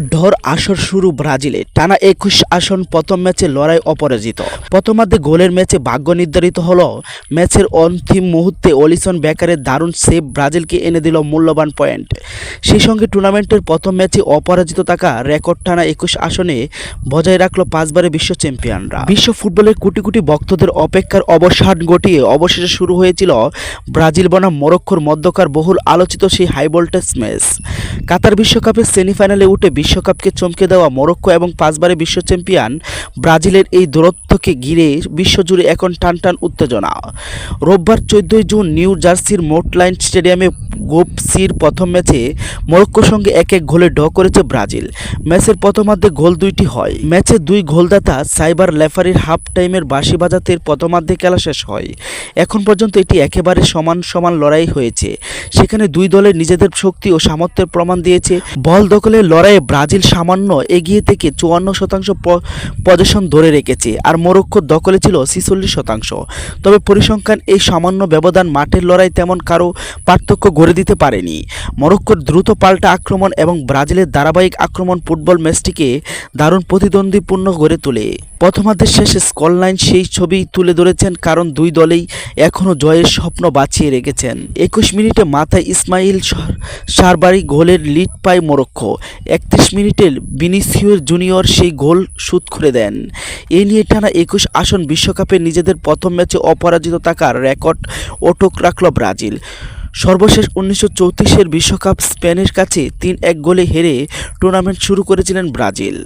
ঢর আসর শুরু ব্রাজিলে টানা ২১ আসন প্রথম ম্যাচে লড়াই অপরাজিত। প্রথমার্ধে গোলের ম্যাচে ভাগ্য নির্ধারিত হলো। ম্যাচের অন্তিম মুহূর্তে অলিসন বেকারের দারুণ সেভ ব্রাজিলকে এনে দিল মূল্যবান পয়েন্ট। সেই সঙ্গে টুর্নামেন্টের প্রথম ম্যাচে অপরাজিত থাকা রেকর্ড টানা ২১ আসনে বজায় রাখল ৫ বারের বিশ্ব চ্যাম্পিয়নরা। বিশ্ব ফুটবলের কোটি কোটি ভক্তদের অপেক্ষার অবসান ঘটিয়ে অবশেষে শুরু হয়েছিল ব্রাজিল বনাম মরক্কোর মধ্যকার বহুল আলোচিত সেই হাই ভোল্টেজ ম্যাচ। কাতার বিশ্বকাপের সেমিফাইনালে উঠে বিশ্বকাপকে চমকে দেওয়া মরক্কো এবং ৫ বারের বিশ্ব চ্যাম্পিয়ন ব্রাজিলের এই দূরত্বকে ঘিরে বিশ্বজুড়ে এখন টানটান উত্তেজনা। রোববার ১৪ জুন নিউ জার্সির মোটলাইন স্টেডিয়ামে গ্রুপ সির প্রথম ম্যাচে মরক্কোর সঙ্গে ১-১ গোলে ড্র করেছে ব্রাজিল। ম্যাচের প্রথমার্ধে গোল দুইটি হয়। ম্যাচে দুই গোলদাতা সাইবার লেফারির হাফ টাইমের বাঁশি বাজাতে প্রথমার্ধে খেলা শেষ হয়। এখন পর্যন্ত এটি একেবারে সমান সমান লড়াই হয়েছে। সেখানে দুই দলের নিজেদের শক্তি ও সামর্থ্যের প্রমাণ দিয়েছে। বল দখলের লড়াইয়ে ব্রাজিল সামান্য এগিয়ে থেকে ৫৪% পজিশন ধরে রেখেছে, আর মরক্কোর দখলে ছিল ৪৬%। তবে পরিসংখ্যান এই সামান্য ব্যবধান মাঠের লড়াই তেমন কারো পার্থক্য গড়ে দিতে পারেনি। মরক্কোর দ্রুত পাল্টা আক্রমণ এবং ব্রাজিলের ধারাবাহিক আক্রমণ ফুটবল ম্যাচটিকে দারুণ প্রতিদ্বন্দ্বীপূর্ণ গড়ে তোলে। প্রথমার্ধের শেষে স্কোরলাইন সেই ছবি তুলে ধরেছেন, কারণ দুই দলেই এখনও জয়ের স্বপ্ন বাঁচিয়ে রেখেছেন। ২১ মিনিটে মাথায় ইসমাইল সারবারি গোলের লিড পায় মরক্কো। ৩১ মিনিটে ভিনিসিউস জুনিয়র সেই গোল শোধ করে দেন। এ নিয়ে টানা ২১ আসন বিশ্বকাপে নিজেদের প্রথম ম্যাচে অপরাজিত থাকার রেকর্ড অটুট রাখল ব্রাজিল। সর্বশেষ ১৯৩৪-এর বিশ্বকাপ স্পেনের কাছে ৩-১ গোলে হেরে টুর্নামেন্ট শুরু করেছিলেন ব্রাজিল।